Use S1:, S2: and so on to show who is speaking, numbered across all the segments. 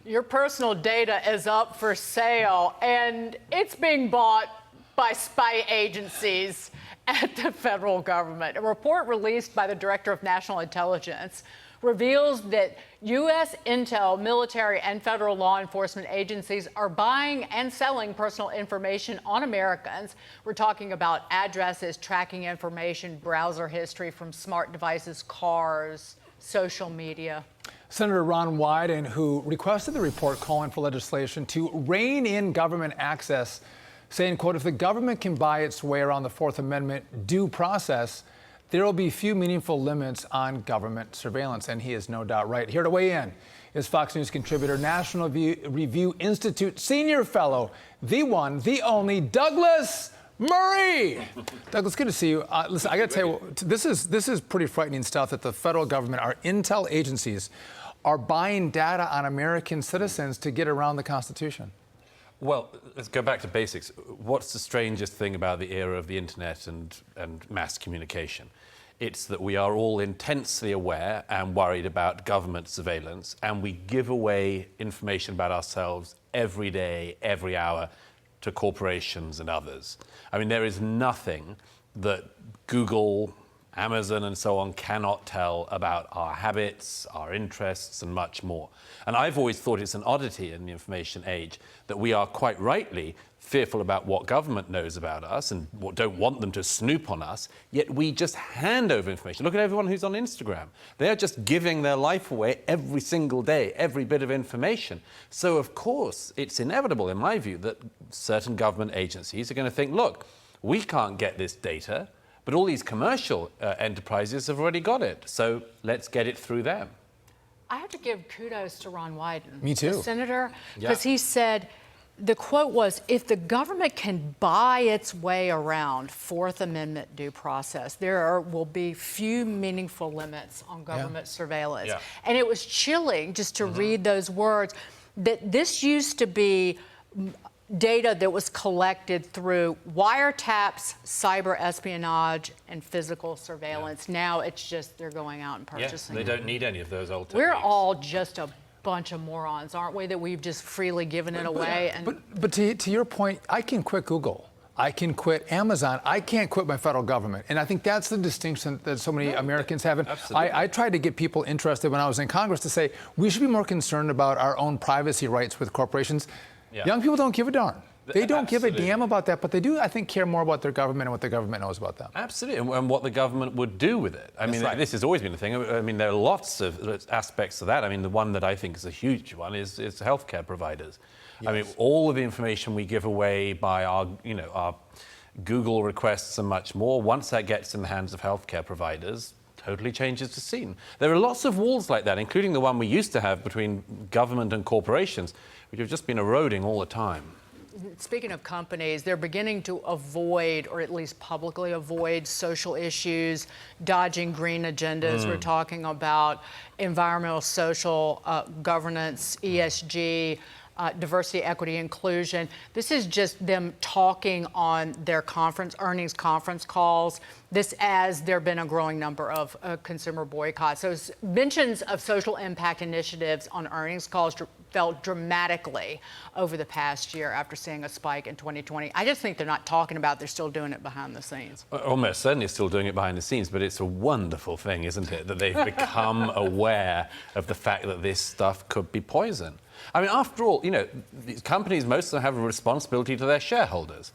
S1: Your personal data is up for sale, and it's being bought by spy agencies at the federal government. A report released by the Director of National Intelligence reveals that U.S. intel, military, and federal law enforcement agencies are buying and selling personal information on Americans. We're talking about addresses, tracking information, browser history from smart devices, cars, social media.
S2: Senator Ron Wyden, who requested the report calling for legislation to rein in government access, saying, quote, if the government can buy its way around the Fourth Amendment due process, there will be few meaningful limits on government surveillance. And he is no doubt right. Here to weigh in is Fox News contributor, National Review Institute senior fellow, the one, the only, Douglas Murray. Douglas, good to see you. Listen, I got to tell you, this is pretty frightening stuff that the federal government, our intel agencies, are buying data on American citizens to get around the Constitution.
S3: Well, let's go back to basics. What's the strangest thing about the era of the internet and mass communication? It's that we are all intensely aware and worried about government surveillance, and we give away information about ourselves every day, every hour, to corporations and others. I mean, there is nothing that Google, Amazon, and so on cannot tell about our habits, our interests, and much more. And I've always thought it's an oddity in the information age that we are quite rightly fearful about what government knows about us and don't want them to snoop on us, yet we just hand over information. Look at everyone who's on Instagram. They're just giving their life away every single day, every bit of information. So, of course, it's inevitable, in my view, that certain government agencies are going to think, look, we can't get this data, but all these commercial enterprises have already got it. So let's get it through them.
S1: I have to give kudos to Ron Wyden.
S2: Me too.
S1: The senator, because he said, the quote was, if the government can buy its way around Fourth Amendment due process, there will be few meaningful limits on government surveillance.
S3: Yeah.
S1: And it was chilling just to read those words, that this used to be data that was collected through wiretaps, cyber espionage, and physical surveillance. Now it's just they're going out and purchasing.
S3: They don't need any of those old
S1: We're
S3: techniques.
S1: all just a bunch of morons, aren't we, that we've just freely given it away?
S2: But to your point, I can quit Google. I can quit Amazon. I can't quit my federal government. And I think that's the distinction that so many Americans have. And I tried to get people interested when I was in Congress to say we should be more concerned about our own privacy rights with corporations.
S3: Yeah.
S2: Young people don't give a darn. They don't give a
S3: Absolutely.
S2: damn about that, but they do, I think, care more about their government and what the government knows about them.
S3: Absolutely, and what the government would do with it. I mean,
S2: right.
S3: This has always been a thing. I mean, there are lots of aspects of that. I mean, the one that I think is a huge one is healthcare providers. Yes. I mean, all of the information we give away by our Google requests and much more, once that gets in the hands of healthcare providers, totally changes the scene. There are lots of walls like that, including the one we used to have between government and corporations, which have just been eroding all the time.
S1: Speaking of companies, they're beginning to avoid, or at least publicly avoid, social issues, dodging green agendas. We're talking about environmental, social, governance, ESG, diversity, equity, inclusion. This is just them talking on their earnings conference calls. This as there have been a growing number of consumer boycotts. So mentions of social impact initiatives on earnings calls fell dramatically over the past year after seeing a spike in 2020. I just think they're not talking about it, they're still doing it behind the scenes.
S3: Almost certainly still doing it behind the scenes, but it's a wonderful thing, isn't it, that they've become aware of the fact that this stuff could be poison. I mean, after all, these companies, most of them have a responsibility to their shareholders.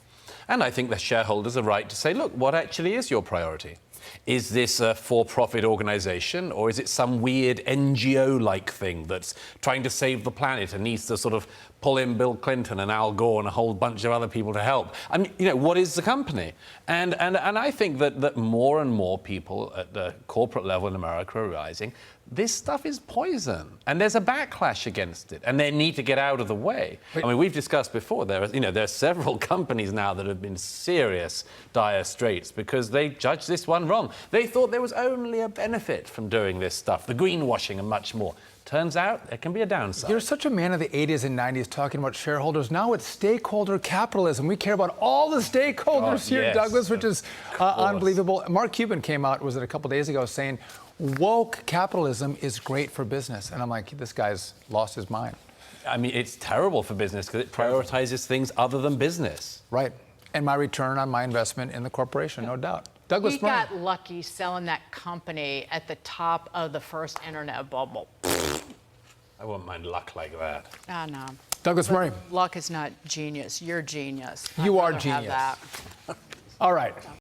S3: And I think the shareholders are right to say, look, what actually is your priority? Is this a for-profit organization, or is it some weird NGO-like thing that's trying to save the planet and needs to sort of pull in Bill Clinton and Al Gore and a whole bunch of other people to help? I mean, what is the company? And I think that more and more people at the corporate level in America are realizing this stuff is poison, and there's a backlash against it, and they need to get out of the way. I mean, we've discussed before, there are several companies now that have been serious dire straits because they judged this one wrong. They thought there was only a benefit from doing this stuff, the greenwashing and much more. Turns out there can be a downside.
S2: You're such a man of the 80s and 90s talking about shareholders. Now it's stakeholder capitalism. We care about all the stakeholders here,
S3: yes,
S2: Douglas, which is unbelievable. Mark Cuban came out, was it a couple days ago, saying woke capitalism is great for business. And I'm like, this guy's lost his mind.
S3: I mean, it's terrible for business because it prioritizes things other than business.
S2: Right. And my return on my investment in the corporation, no doubt. Douglas
S1: He
S2: Murray.
S1: got lucky selling that company at the top of the first internet bubble.
S3: I wouldn't mind luck like that.
S1: I know.
S2: Douglas Murray.
S1: Luck is not genius. You're genius.
S2: You
S1: I'd
S2: are
S1: rather have
S2: genius.
S1: that.
S2: All right.